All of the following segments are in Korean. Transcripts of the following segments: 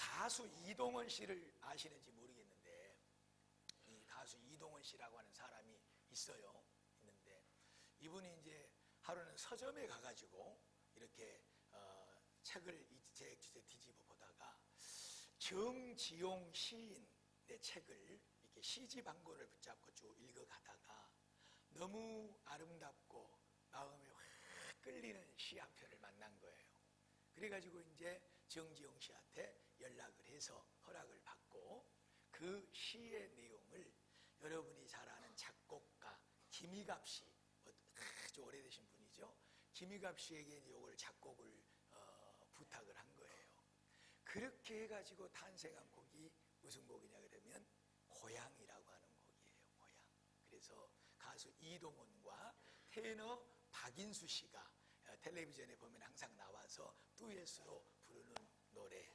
가수 이동원 씨를 아시는지 모르겠는데, 이 가수 이동원 씨라고 하는 사람이 있어요. 있는데 이분이 이제 하루는 서점에 가가지고 이렇게 책을 제 뒤집어 보다가 정지용 시인의 책을 이렇게 시집 한 권을 붙잡고 쭉 읽어가다가 너무 아름답고 마음에 확 끌리는 시 한 편을 만난 거예요. 그래가지고 이제 정지용 씨한테 연락을 해서 허락을 받고 그 시의 내용을 여러분이 잘 아는 작곡가 김희갑 씨, 아주 오래되신 분이죠. 김희갑 씨에게 이걸 작곡을 부탁을 한 거예요. 그렇게 해가지고 탄생한 곡이 무슨 곡이냐 그러면 고향이라고 하는 곡이에요. 고향. 그래서 가수 이동원과 테너 박인수 씨가 텔레비전에 보면 항상 나와서 듀엣으로 부르는 노래.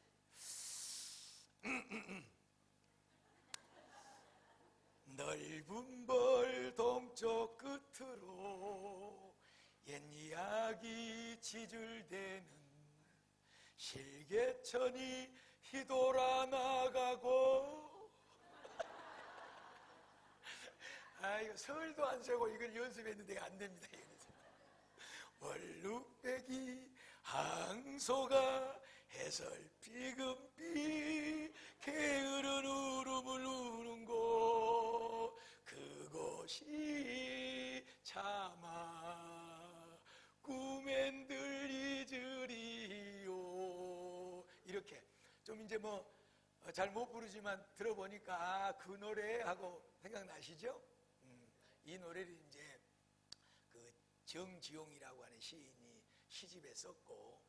넓은 벌 동쪽 끝으로 옛 이야기 지줄대는 실개천이 휘돌아 나가고. 이거 설도 안 세고 이걸 연습했는데 안 됩니다. 월룩배기 항소가 해설비 금비 게으른 울음을 우는 곳 그곳이 차마 꿈엔들 잊으리요. 이렇게 좀 이제 뭐 잘 못 부르지만 들어보니까 그 노래 하고 생각나시죠? 이 노래를 이제 그 정지용이라고 하는 시인이 시집에 썼고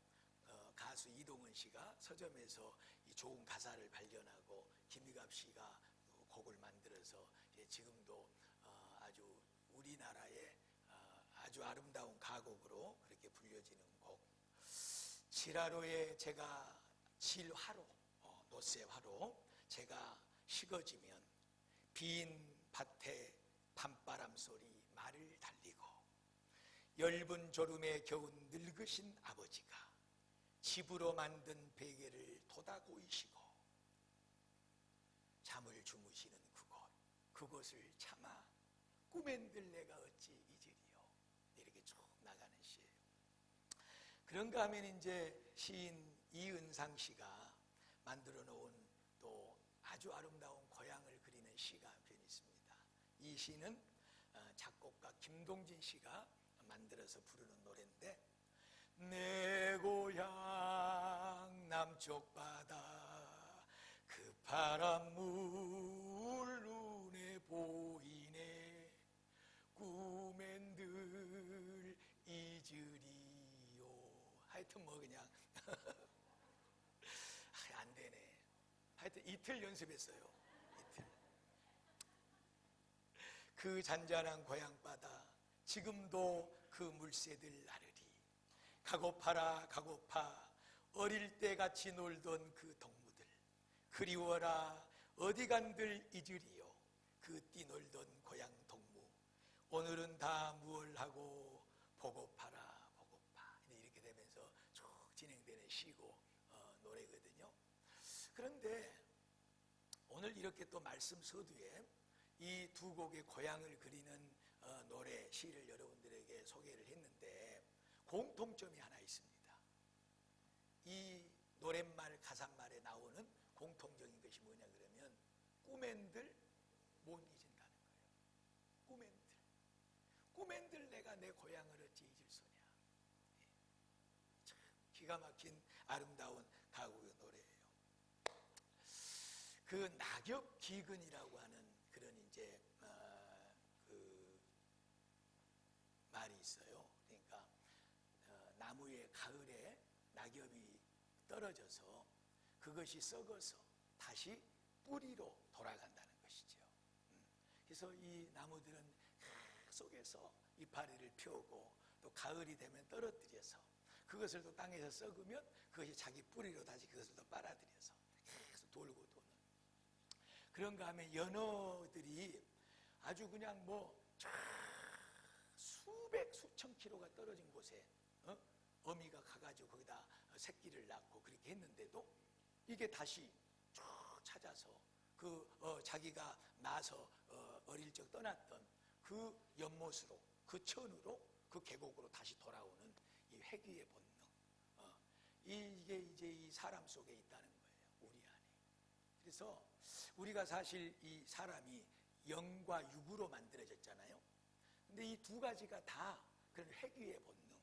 가수 이동원 씨가 서점에서 이 좋은 가사를 발견하고 김희갑 씨가 곡을 만들어서 지금도 아주 우리나라의 아주 아름다운 가곡으로 그렇게 불려지는 곡. 칠하루에 제가 칠화로 노쇠화로 제가 식어지면 빈 밭에 밤바람 소리 말을 달리고 엷은 졸음에 겨운 늙으신 아버지가 집으로 만든 베개를 돋아보이시고 잠을 주무시는 그곳을 차마 꿈엔들 내가 어찌 잊으리요. 이렇게 쭉 나가는 시예요. 그런가 하면 이제 시인 이은상 씨가 만들어 놓은 또 아주 아름다운 고향을 그리는 시가 한 편 있습니다. 이 시는 작곡가 김동진 씨가 만들어서 부르는 노래인데, 내 고향 남쪽 바다 그 파란 물 눈에 보이네 꿈엔들 잊으리요. 하여튼 뭐 그냥 안 되네. 하여튼 이틀 연습했어요. 이틀. 그 잔잔한 고향바다 지금도 그 물새들 나르리 가고파라 가고파 어릴 때 같이 놀던 그 동무들 그리워라 어디 간들 잊으리요 그 뛰놀던 고향 동무 오늘은 다 무얼 하고 보고파라 보고파. 이렇게 되면서 쭉 진행되는 시고 노래거든요. 그런데 오늘 이렇게 또 말씀 서두에 이 두 곡의 고향을 그리는 노래, 시를 여러분들에게 소개를 했는데 공통점이 하나 있습니다. 이 노랫말, 가사말에 나오는 공통적인 것이 뭐냐 그러면 꿈엔들 못 잊은다는 거예요. 꿈엔들. 꿈엔들 내가 내 고향을 어찌 잊을 소냐. 참 기가 막힌 아름다운 가곡의 노래예요. 그 낙엽기근이라고 하는 그런 이제 그 말이 있어요. 그러니까 나무의 가을에 낙엽이 떨어져서 그것이 썩어서 다시 뿌리로 돌아간다는 것이죠. 그래서 이 나무들은 속에서 이파리를 펴고 또 가을이 되면 떨어뜨려서 그것을 또 땅에서 썩으면 그것이 자기 뿌리로 다시 그것을 또 빨아들여서 계속 돌고 도는. 그런가 하면 연어들이 아주 그냥 뭐 수백 수천 킬로가 떨어진 곳에 어미가 가가지고 거기다 새끼를 낳고 그렇게 했는데도 이 이렇게 다시 쭉 찾아서 자기가 나서 어릴 적 떠났던 그 연못으로, 그 천으로, 그 계곡으로 다시 돌아오는 이 회귀의 본능, 이게 이제 이 사람 속에 있다는 거예요, 우리 안에. 그래서 우리가 사실 이 사람이 영과 육으로 만들어졌잖아요. 근데 이 두 가지가 다 그런 회귀의 본능,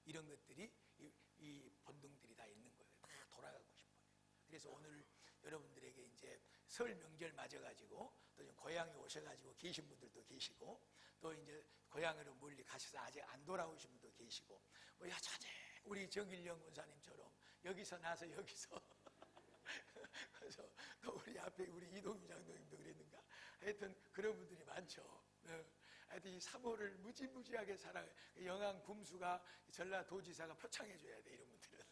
이런 것들이 이 본능들이 다 있는 거예요. 다 돌아가고 싶어요. 그래서 오늘 여러분들에게 이제 설 명절 맞아가지고 또 고향에 오셔가지고 계신 분들도 계시고, 또 이제 고향으로 멀리 가셔서 아직 안 돌아오신 분도 계시고, 뭐 여전히 우리 정일영 권사님처럼 여기서 나서 여기서 그래서 또 우리 앞에 우리 이동규 장로님도 그랬는가, 하여튼 그런 분들이 많죠. 하여튼 이 3호를 무지무지하게 살아요. 영암 군수가 전라도지사가 표창해줘야 돼, 이런 분들은.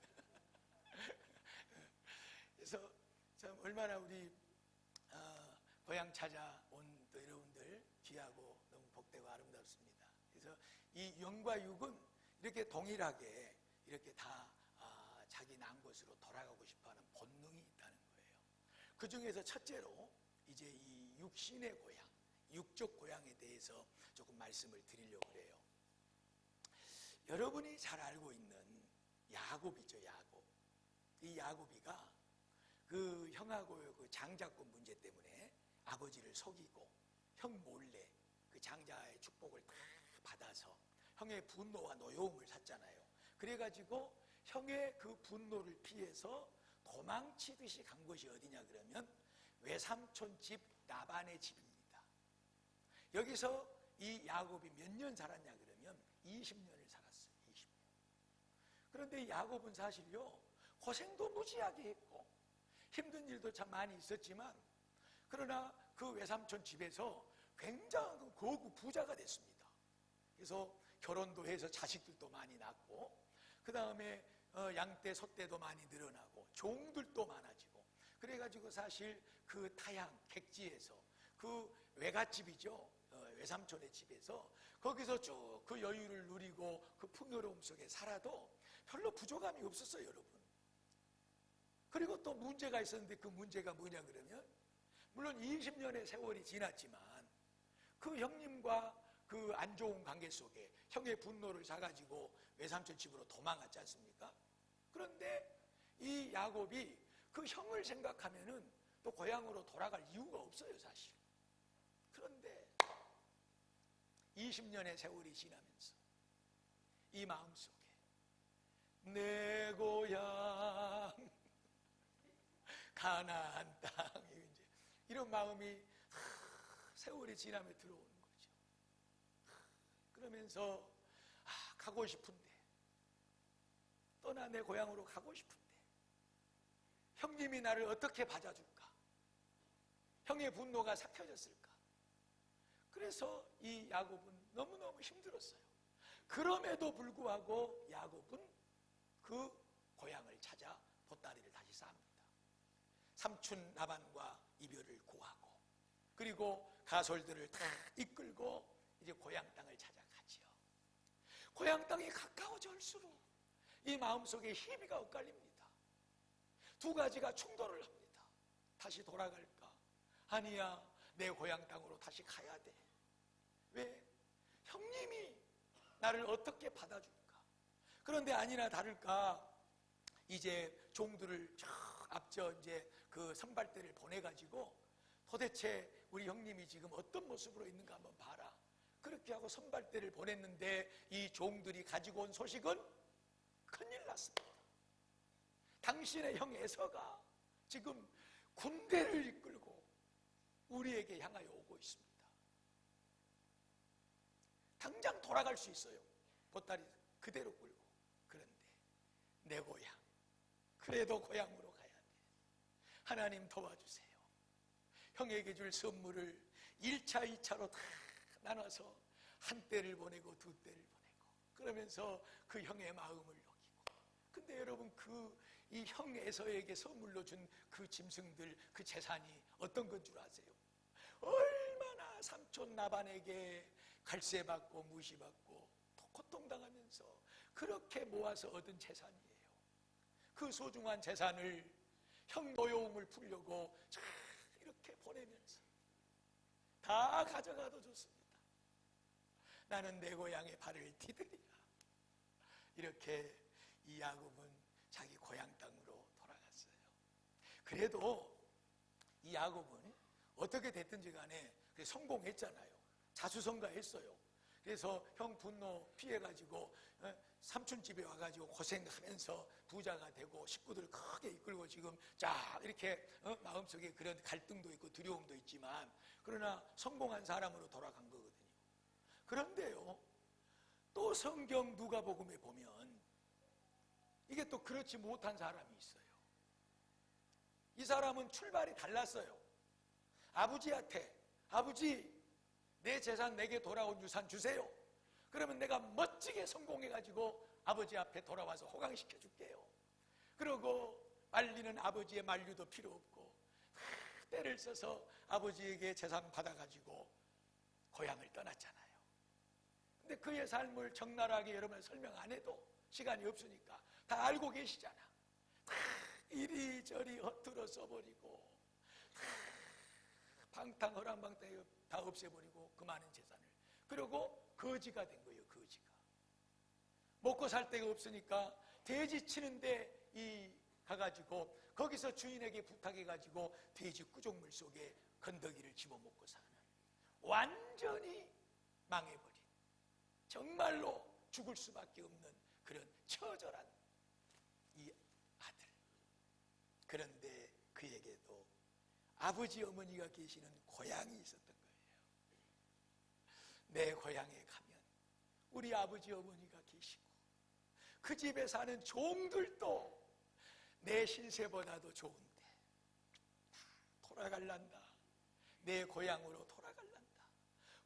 그래서 참 얼마나 우리 고향 찾아온 또 여러분들 귀하고 너무 복되고 아름답습니다. 그래서 이 영과 육은 이렇게 동일하게 이렇게 다 자기 난 곳으로 돌아가고 싶어하는 본능이 있다는 거예요. 그 중에서 첫째로 이제 이 육신의 고향, 육적 고향에 대해서 조금 말씀을 드리려고 해요. 여러분이 잘 알고 있는 야곱이죠, 야곱. 이 야곱이가 그 형하고 그 장자권 문제 때문에 아버지를 속이고 형 몰래 그 장자의 축복을 다 받아서 형의 분노와 노여움을 샀잖아요. 그래가지고 형의 그 분노를 피해서 도망치듯이 간 것이 어디냐 그러면 외삼촌 집 라반의 집입니다. 여기서 이 야곱이 몇 년 살았냐 그러면 20년을 살았어요. 20년. 그런데 이 야곱은 사실요, 고생도 무지하게 했고 힘든 일도 참 많이 있었지만, 그러나 그 외삼촌 집에서 굉장한 고급 부자가 됐습니다. 그래서 결혼도 해서 자식들도 많이 낳고, 그 다음에 양떼 소떼도 많이 늘어나고 종들도 많아지고, 그래가지고 사실 그 타향 객지에서 그 외갓집이죠, 외삼촌의 집에서 거기서 쭉 그 여유를 누리고 그 풍요로움 속에 살아도 별로 부족함이 없었어요, 여러분. 그리고 또 문제가 있었는데, 그 문제가 뭐냐 그러면, 물론 20년의 세월이 지났지만 그 형님과 그 안 좋은 관계 속에 형의 분노를 사가지고 외삼촌 집으로 도망갔지 않습니까? 그런데 이 야곱이 그 형을 생각하면은 또 고향으로 돌아갈 이유가 없어요, 사실. 그런데 20년의 세월이 지나면서 이 마음속에 내 고향 가나안 땅, 이런 마음이 세월이 지나며 들어오는 거죠. 그러면서 가고 싶은데, 떠나 내 고향으로 가고 싶은데 형님이 나를 어떻게 받아줄까? 형의 분노가 삭혀졌을까? 그래서 이 야곱은 너무너무 힘들었어요. 그럼에도 불구하고 야곱은 그 고향을 찾아 보따리를 다시 쌉니다. 삼촌 라반과 이별을 고하고, 그리고 가솔들을 다 이끌고 이제 고향 땅을 찾아가지요. 고향 땅이 가까워질수록 이 마음속에 희비가 엇갈립니다. 두 가지가 충돌을 합니다. 다시 돌아갈까? 아니야, 내 고향 땅으로 다시 가야 돼. 왜? 형님이 나를 어떻게 받아줄까? 그런데 아니나 다를까, 이제 종들을 쫙 앞져 이제 그 선발대를 보내가지고 도대체 우리 형님이 지금 어떤 모습으로 있는가 한번 봐라. 그렇게 하고 선발대를 보냈는데 이 종들이 가지고 온 소식은 큰일 났습니다. 당신의 형 에서가 지금 군대를 이끌고 우리에게 향하여 오고 있습니다. 당장 돌아갈 수 있어요. 보따리 그대로 끌고. 그런데 내 고향, 그래도 고향으로 가야 돼. 하나님 도와주세요. 형에게 줄 선물을 1차, 2차로 다 나눠서 한 떼를 보내고 두 떼를 보내고, 그러면서 그 형의 마음을 녹이고. 근데 여러분, 이 형 에서에게 선물로 준 그 짐승들, 그 재산이 어떤 건 줄 아세요? 얼마나 삼촌 라반에게 갈세받고 무시받고 고통당하면서 그렇게 모아서 얻은 재산이에요. 그 소중한 재산을 형 노여움을 풀려고 쫙 이렇게 보내면서 다 가져가도 좋습니다. 나는 내 고향의 발을 디디리라. 이렇게 이 야곱은 자기 고향 땅으로 돌아갔어요. 그래도 이 야곱은 어떻게 됐든지 간에 성공했잖아요. 자수성가했어요. 그래서 형 분노 피해가지고 삼촌 집에 와가지고 고생하면서 부자가 되고 식구들을 크게 이끌고 지금 쫙 이렇게 마음속에 그런 갈등도 있고 두려움도 있지만 그러나 성공한 사람으로 돌아간 거거든요. 그런데요, 또 성경 누가복음에 보면 이게 또 그렇지 못한 사람이 있어요. 이 사람은 출발이 달랐어요. 아버지한테 아버지 내 재산 내게 돌아온 유산 주세요. 그러면 내가 멋지게 성공해가지고 아버지 앞에 돌아와서 호강시켜 줄게요. 그러고 말리는 아버지의 만류도 필요 없고 때를 써서 아버지에게 재산 받아가지고 고향을 떠났잖아요. 근데 그의 삶을 적나라하게 여러분 설명 안 해도 시간이 없으니까 다 알고 계시잖아. 다 이리저리 허투루 써버리고 방탕 허랑방탕 다 없애버리고 그 많은 재산을. 그리고 거지가 된 거예요. 거지가. 먹고 살 데가 없으니까 돼지 치는데 가가지고 거기서 주인에게 부탁해가지고 돼지 구족물 속에 건더기를 집어먹고 사는, 완전히 망해버린, 정말로 죽을 수밖에 없는 그런 처절한 이 아들. 그런데 그에게도 아버지 어머니가 계시는 고향이 있었던 거예요. 내 고향에 가면 우리 아버지 어머니가 계시고 그 집에 사는 종들도 내 신세보다도 좋은데 돌아갈란다. 내 고향으로 돌아갈란다.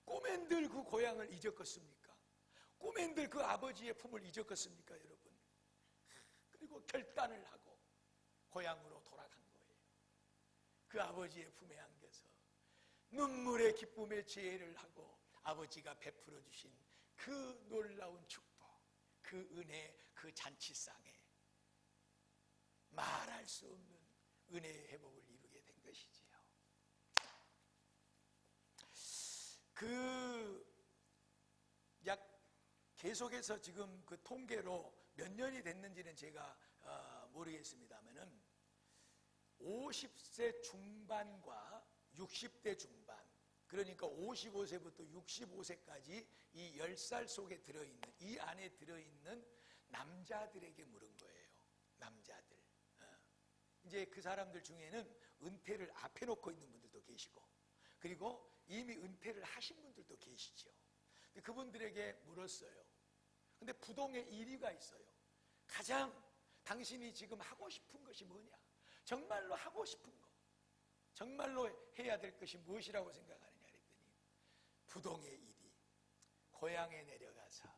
꼬맨들 그 고향을 잊었겠습니까? 꼬맨들 그 아버지의 품을 잊었겠습니까, 여러분? 그리고 결단을 하고 고향으로 돌아간 거예요. 그 아버지의 품에 안겨서 눈물의 기쁨의 지혜를 하고 아버지가 베풀어 주신 그 놀라운 축복, 그 은혜, 그 잔치상에 말할 수 없는 은혜의 회복을 이루게 된 것이지요. 계속해서 지금 그 통계로 몇 년이 됐는지는 제가 모르겠습니다만은 50세 중반과 60대 중반, 그러니까 55세부터 65세까지 이 10살 속에 들어있는, 이 안에 들어있는 남자들에게 물은 거예요. 남자들. 이제 그 사람들 중에는 은퇴를 앞에 놓고 있는 분들도 계시고, 그리고 이미 은퇴를 하신 분들도 계시죠. 근데 그분들에게 물었어요. 근데 부동의 1위가 있어요. 가장 당신이 지금 하고 싶은 것이 뭐냐? 정말로 하고 싶은 거, 정말로 해야 될 것이 무엇이라고 생각하느냐 그랬더니 부동의 1위, 고향에 내려가서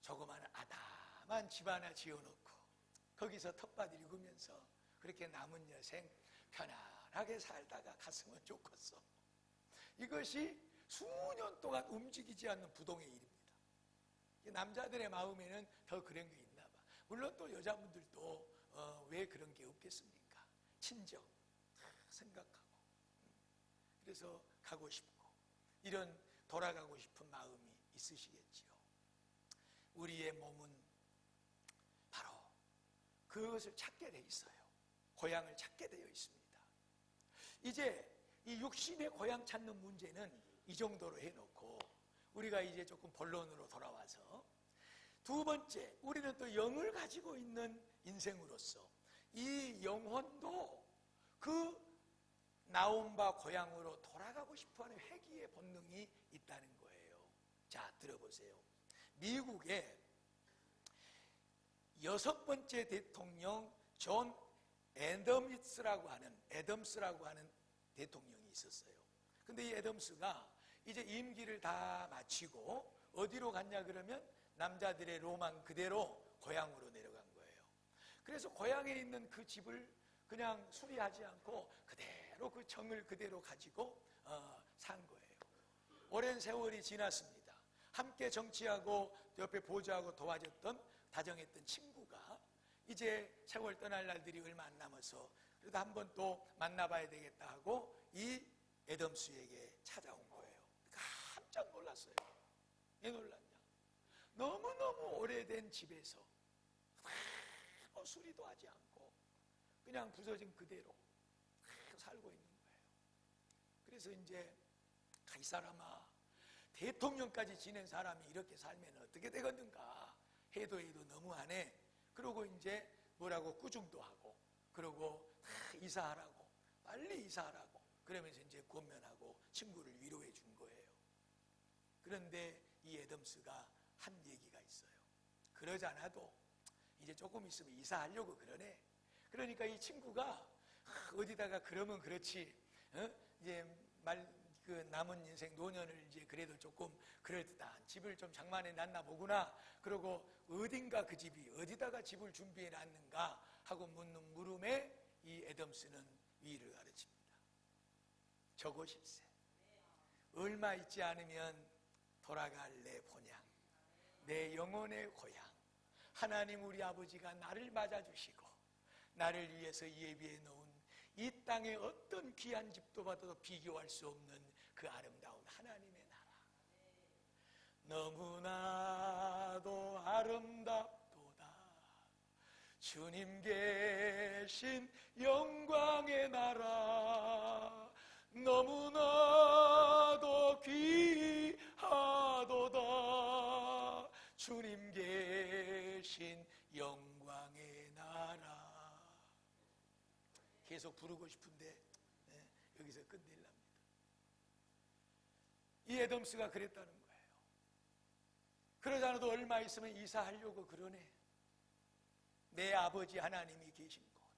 조그마한 아담한 집 하나 지어놓고 거기서 텃밭 일구면서 그렇게 남은 여생 편안하게 살다가 갔으면 좋겠어. 이것이 수년 동안 움직이지 않는 부동의 일입니다. 남자들의 마음에는 더 그런 게 있나 봐. 물론 또 여자분들도 왜 그런 게 없겠습니까? 친정 생각하고, 그래서 가고 싶고 이런 돌아가고 싶은 마음이 있으시겠지요. 우리의 몸은 바로 그것을 찾게 돼 있어요. 고향을 찾게 되어 있습니다. 이제 이 육신의 고향 찾는 문제는 이 정도로 해놓고 우리가 이제 조금 본론으로 돌아와서 두 번째, 우리는 또 영을 가지고 있는 인생으로서 이 영혼도 그 나온 바 고향으로 돌아가고 싶어하는 회귀의 본능이 있다는 거예요. 자, 들어보세요. 미국의 6번째 대통령 존 애덤스라고 하는 대통령이 있었어요. 근데 이 애덤스가 이제 임기를 다 마치고 어디로 갔냐 그러면 남자들의 로망 그대로 고향으로 내려간 거예요. 그래서 고향에 있는 그 집을 그냥 수리하지 않고 그대로 그 정을 그대로 가지고 산 거예요. 오랜 세월이 지났습니다. 함께 정치하고 옆에 보좌하고 도와줬던 다정했던 친구가 이제 세월 떠날 날들이 얼마 안 남아서 그래도 한번 또 만나봐야 되겠다 하고 이 에덤스에게 찾아온 거예요. 깜짝 놀랐어요. 왜 놀랐냐? 너무너무 오래된 집에서 수리도 하지 않고 그냥 부서진 그대로 살고 있는 거예요. 그래서 이제 이 사람아, 대통령까지 지낸 사람이 이렇게 살면 어떻게 되겠는가 해도 너무하네. 그러고 이제 뭐라고 꾸중도 하고, 그러고 이사하라고, 빨리 이사하라고 그러면서 이제 권면하고 친구를 위로해 준 거예요. 그런데 이 에덤스가 한 얘기가 있어요. 그러지 않아도 이제 조금 있으면 이사하려고 그러네. 그러니까 이 친구가 어디다가 그러면 그렇지, 이제 그 남은 인생 노년을 이제 그래도 조금 그럴듯한 집을 좀 장만해 놨나 보구나. 그러고 어딘가 그 집이 어디다가 집을 준비해 놨는가 하고 묻는 물음에 이 에덤스는 위를 가르칩니다. 저곳일세. 얼마 있지 않으면 돌아갈 내 본향, 내 영혼의 고향, 하나님 우리 아버지가 나를 맞아주시고 나를 위해서 예비해 놓은 이 땅의 어떤 귀한 집도 봐도 비교할 수 없는 그 아름다운 하나님의 나라, 너무나도 아름답도다. 주님 계신 영광의 나라, 너무나도 귀하도다. 주님 계신 영광의 나라. 계속 부르고 싶은데 여기서 끝내려합니다. 이 에덤스가 그랬다는 거예요. 그러지 않아도 얼마 있으면 이사하려고 그러네. 내 아버지 하나님이 계신 곳,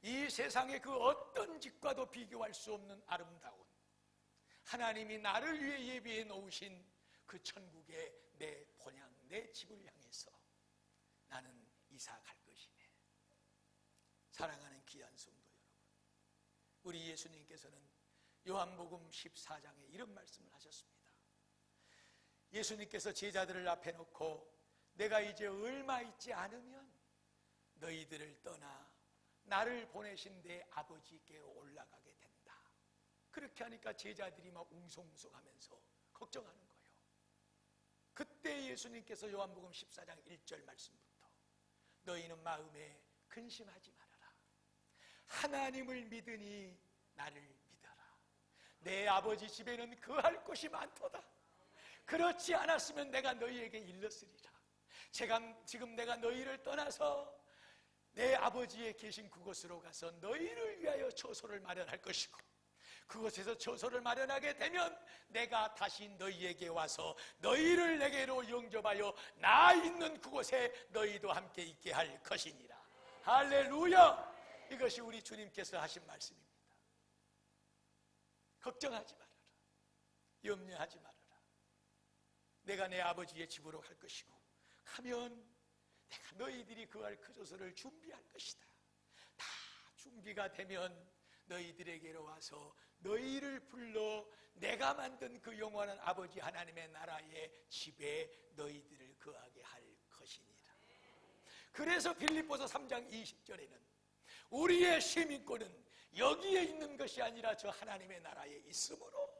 이 세상의 그 어떤 집과도 비교할 수 없는 아름다운 하나님이 나를 위해 예비해 놓으신 그 천국의 내 본향, 내 집을 향해서 나는 이사 갈 것이네. 사랑하는 귀한 성도 여러분, 우리 예수님께서는 요한복음 14장에 이런 말씀을 하셨습니다. 예수님께서 제자들을 앞에 놓고 내가 이제 얼마 있지 않으면 너희들을 떠나 나를 보내신 내 아버지께로 올라가게 된다. 그렇게 하니까 제자들이 막 웅성웅성하면서 걱정하는 거예요. 그때 예수님께서 요한복음 14장 1절 말씀부터 너희는 마음에 근심하지 말아라. 하나님을 믿으니 나를 믿어라. 내 아버지 집에는 거할 곳이 많도다. 그렇지 않았으면 내가 너희에게 일렀으리라. 지금 내가 너희를 떠나서 내 아버지의 계신 그곳으로 가서 너희를 위하여 처소를 마련할 것이고, 그곳에서 처소를 마련하게 되면 내가 다시 너희에게 와서 너희를 내게로 영접하여 나 있는 그곳에 너희도 함께 있게 할 것이니라. 할렐루야! 이것이 우리 주님께서 하신 말씀입니다. 걱정하지 말아라. 염려하지 말아라. 내가 내 아버지의 집으로 갈 것이고, 가면 내가 너희들이 거할 그 조서를 준비할 것이다. 다 준비가 되면 너희들에게로 와서 너희를 불러 내가 만든 그 영원한 아버지 하나님의 나라의 집에 너희들을 거하게 할 것이니라. 그래서 빌립보서 3장 20절에는 우리의 시민권은 여기에 있는 것이 아니라 저 하나님의 나라에 있으므로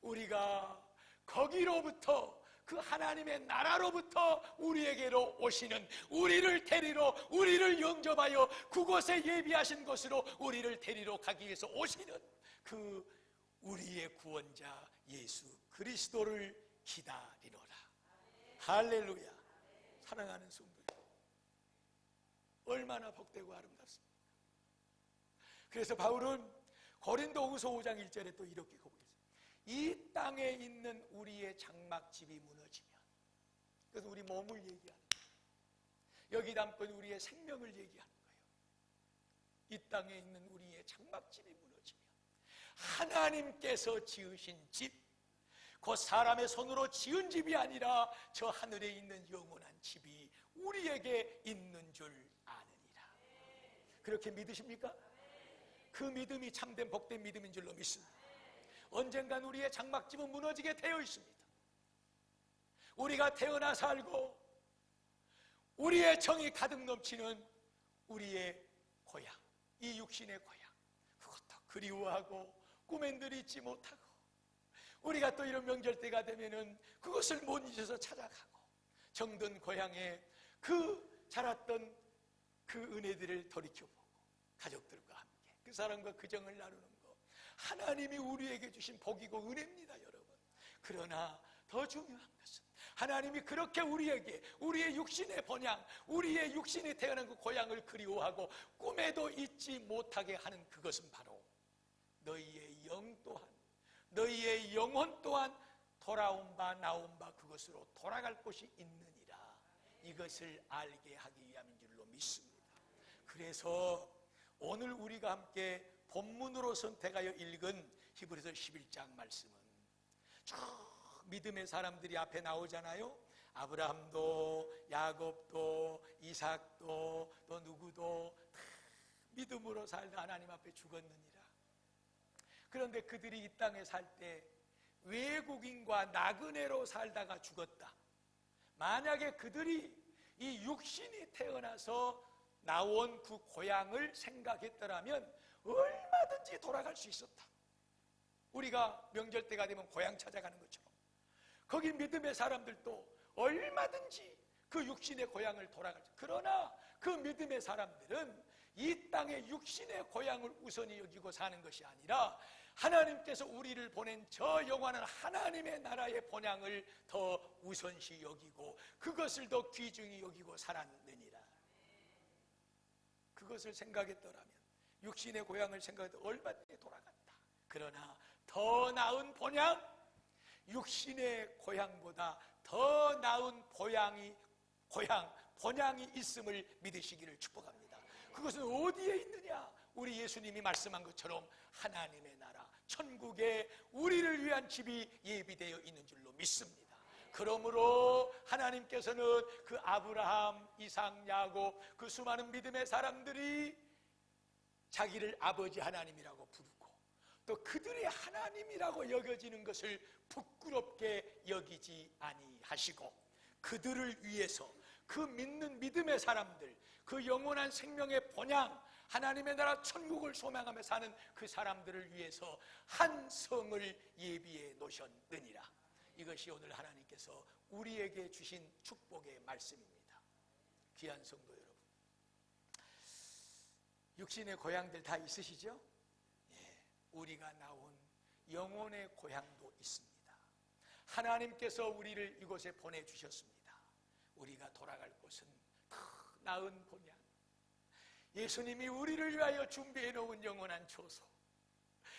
우리가 거기로부터, 그 하나님의 나라로부터 우리에게로 오시는, 우리를 데리러, 우리를 영접하여 그곳에 예비하신 곳으로 우리를 데리러 가기 위해서 오시는 그 우리의 구원자 예수 그리스도를 기다리노라. 할렐루야. 사랑하는 성도, 얼마나 복되고 아름답습니까? 그래서 바울은 고린도후서 5장 1절에 또 이렇게 고백했습니다. 이 땅에 있는 우리의 장막집이 무너지면, 그래서 우리 몸을 얘기하는 거예요. 여기 담고 있는 우리의 생명을 얘기하는 거예요. 이 땅에 있는 우리의 장막집이 무너지면 하나님께서 지으신 집, 그 사람의 손으로 지은 집이 아니라 저 하늘에 있는 영원한 집이 우리에게 있는 줄 아느니라. 그렇게 믿으십니까? 그 믿음이 참된 복된 믿음인 줄로 믿습니다. 언젠간 우리의 장막집은 무너지게 되어 있습니다. 우리가 태어나 살고 우리의 정이 가득 넘치는 우리의 고향, 이 육신의 고향, 그것도 그리워하고 꿈엔 늘 잊지 못하고, 우리가 또 이런 명절 때가 되면은 그것을 못 잊어서 찾아가고, 정든 고향에 그 자랐던 그 은혜들을 돌이켜보고 가족들과 함께 그 사람과 그 정을 나누는 것, 하나님이 우리에게 주신 복이고 은혜입니다, 여러분. 그러나 더 중요한 것은 하나님이 그렇게 우리에게 우리의 육신의 본향, 우리의 육신이 태어난 그 고향을 그리워하고 꿈에도 잊지 못하게 하는 그것은 바로 너희의 영 또한, 너희의 영혼 또한 돌아온 바 나온 바 그것으로 돌아갈 곳이 있느니라, 이것을 알게 하기 위함인 줄로 믿습니다. 그래서 오늘 우리가 함께 본문으로 선택하여 읽은 히브리서 11장 말씀은 쭉 믿음의 사람들이 앞에 나오잖아요. 아브라함도 야곱도 이삭도 또 누구도 다 믿음으로 살다 하나님 앞에 죽었느니라. 그런데 그들이 이 땅에 살 때 외국인과 나그네로 살다가 죽었다. 만약에 그들이 이 육신이 태어나서 나온 그 고향을 생각했더라면 얼마든지 돌아갈 수 있었다. 우리가 명절 때가 되면 고향 찾아가는 것처럼 거기 믿음의 사람들도 얼마든지 그 육신의 고향을 돌아갈 수. 그러나 그 믿음의 사람들은 이 땅의 육신의 고향을 우선히 여기고 사는 것이 아니라 하나님께서 우리를 보낸 저 영원한 하나님의 나라의 본향을 더 우선시 여기고 그것을 더 귀중히 여기고 살았느니라. 그것을 생각했더라면, 육신의 고향을 생각해도 얼마든지 돌아간다. 그러나 더 나은 본향, 육신의 고향보다 더 나은 본향이 있음을 믿으시기를 축복합니다. 그것은 어디에 있느냐? 우리 예수님이 말씀한 것처럼 하나님의 나라, 천국에 우리를 위한 집이 예비되어 있는 줄로 믿습니다. 그러므로 하나님께서는 그 아브라함, 이삭, 야곱, 그 수많은 믿음의 사람들이 자기를 아버지 하나님이라고 부르고 또 그들의 하나님이라고 여겨지는 것을 부끄럽게 여기지 아니하시고 그들을 위해서 그 믿는 믿음의 사람들, 그 영원한 생명의 본향, 하나님의 나라 천국을 소망하며 사는 그 사람들을 위해서 한 성을 예비해 놓으셨느니라. 이것이 오늘 하나님께서 우리에게 주신 축복의 말씀입니다. 귀한 성도 여러분, 육신의 고향들 다 있으시죠? 예, 우리가 나온 영혼의 고향도 있습니다. 하나님께서 우리를 이곳에 보내주셨습니다. 우리가 돌아갈 곳은 더 나은 본향, 예수님이 우리를 위하여 준비해 놓은 영원한 초소.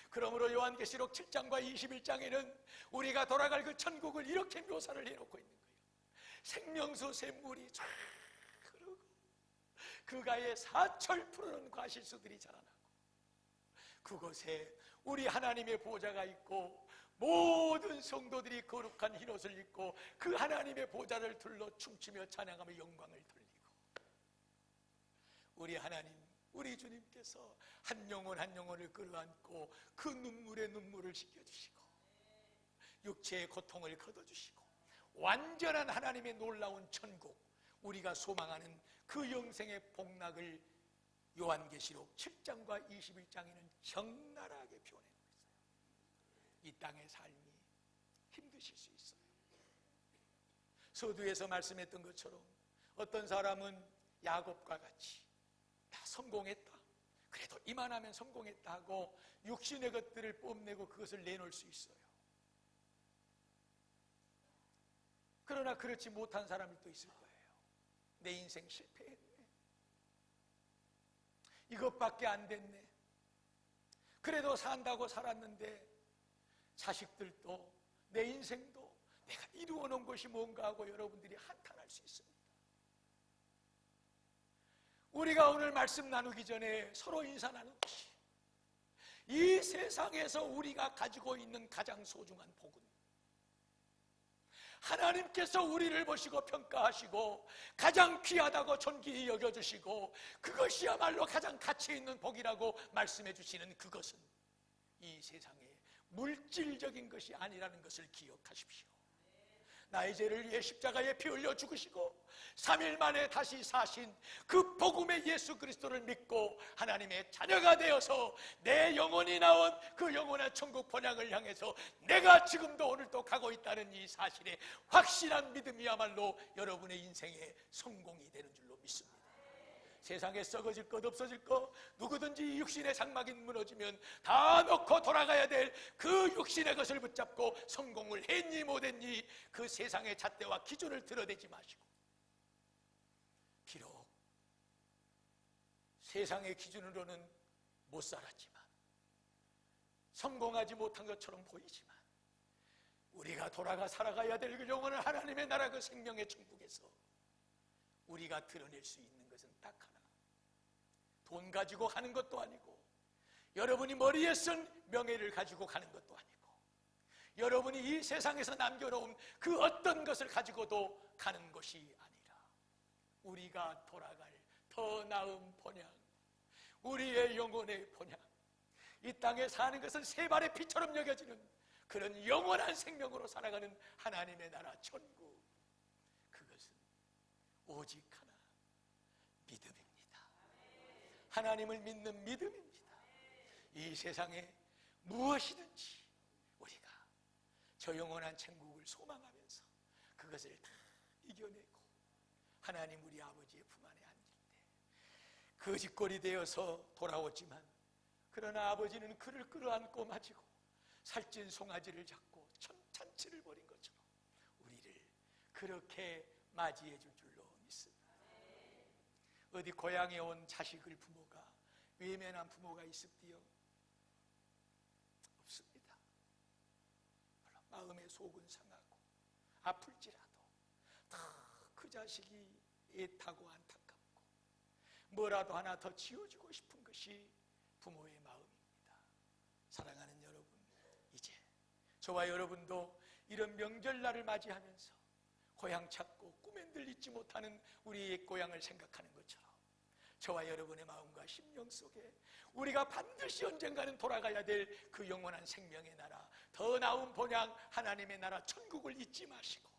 그러므로 요한계시록 7장과 21장에는 우리가 돌아갈 그 천국을 이렇게 묘사를 해놓고 있는 거예요. 생명수 샘물이 쫙 흐르고 그 가에 사철 푸르는 과실수들이 자라나고 그곳에 우리 하나님의 보좌가 있고 모든 성도들이 거룩한 흰옷을 입고 그 하나님의 보좌를 둘러 춤추며 찬양하며 영광을 돌리고 우리 하나님, 우리 주님께서 한 영혼 한 영혼을 끌어안고 그 눈물에 눈물을 씻겨주시고 육체의 고통을 걷어주시고 완전한 하나님의 놀라운 천국, 우리가 소망하는 그 영생의 복락을 요한계시록 7장과 21장에는 적나라하게 표현해놓고 있어요. 이 땅의 삶이 힘드실 수 있어요. 서두에서 말씀했던 것처럼 어떤 사람은 야곱과 같이 다 성공했다, 그래도 이만하면 성공했다 하고 육신의 것들을 뽐내고 그것을 내놓을 수 있어요. 그러나 그렇지 못한 사람이 또 있을 거예요. 내 인생 실패했네, 이것밖에 안 됐네, 그래도 산다고 살았는데 자식들도 내 인생도 내가 이루어 놓은 것이 뭔가 하고 여러분들이 한탄할 수 있습니다. 우리가 오늘 말씀 나누기 전에 서로 인사 나누듯이 이 세상에서 우리가 가지고 있는 가장 소중한 복은 하나님께서 우리를 보시고 평가하시고 가장 귀하다고 존귀히 여겨주시고 그것이야말로 가장 가치 있는 복이라고 말씀해 주시는 그것은 이 세상에 물질적인 것이 아니라는 것을 기억하십시오. 나의 죄를 위해 십자가에 피 흘려 죽으시고 3일 만에 다시 사신 그 복음의 예수 그리스도를 믿고 하나님의 자녀가 되어서 내 영혼이 나온 그 영원한 천국 본향을 향해서 내가 지금도 오늘도 가고 있다는 이 사실에 확실한 믿음이야말로 여러분의 인생의 성공이 되는 줄로 믿습니다. 세상에 썩어질 것 없어질 것, 누구든지 육신의 장막이 무너지면 다 놓고 돌아가야 될 그 육신의 것을 붙잡고 성공을 했니 못했니 그 세상의 잣대와 기준을 들어대지 마시고, 비록 세상의 기준으로는 못 살았지만, 성공하지 못한 것처럼 보이지만, 우리가 돌아가 살아가야 될 그 영원한 하나님의 나라 그 생명의 천국에서 우리가 드러낼 수 있는 것은 딱 하나, 돈 가지고 가는 것도 아니고, 여러분이 머리에 쓴 명예를 가지고 가는 것도 아니고, 여러분이 이 세상에서 남겨놓은 그 어떤 것을 가지고도 가는 것이 아니라, 우리가 돌아갈 더 나은 본향, 우리의 영혼의 본향, 이 땅에 사는 것은 세 발의 피처럼 여겨지는 그런 영원한 생명으로 살아가는 하나님의 나라 천국, 그것은 오직 하나, 믿음입니다. 하나님을 믿는 믿음입니다. 이 세상에 무엇이든지 우리가 저 영원한 천국을 소망하면서 그것을 다 이겨내고 하나님 우리 아버지의 품 안에 앉을 때 거짓골이 되어서 돌아왔지만, 그러나 아버지는 그를 끌어안고 맞이고 살찐 송아지를 잡고 잔치를 벌인 것처럼 우리를 그렇게 맞이해 줄 줄로 믿습니다. 어디 고향에 온 자식을 부모가 외면한 부모가 있습디요? 없습니다. 물론 마음의 속은 상하고 아플지라도 다 그 자식이 애타고 안타깝고 뭐라도 하나 더 지어주고 싶은 것이 부모의 마음입니다. 사랑하는 여러분, 이제 저와 여러분도 이런 명절날을 맞이하면서 고향 찾고 꿈엔들 잊지 못하는 우리의 고향을 생각하는 것처럼 저와 여러분의 마음과 심령 속에 우리가 반드시 언젠가는 돌아가야 될 그 영원한 생명의 나라, 더 나은 본향 하나님의 나라 천국을 잊지 마시고,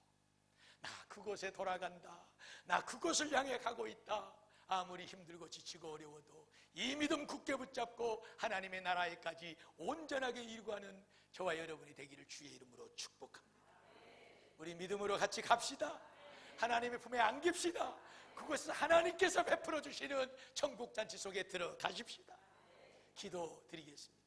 나 그곳에 돌아간다, 나 그곳을 향해 가고 있다, 아무리 힘들고 지치고 어려워도 이 믿음 굳게 붙잡고 하나님의 나라에까지 온전하게 이루어가는 저와 여러분이 되기를 주의 이름으로 축복합니다. 우리 믿음으로 같이 갑시다. 하나님의 품에 안깁시다. 그곳에서 하나님께서 베풀어 주시는 천국잔치 속에 들어가십시다. 기도드리겠습니다.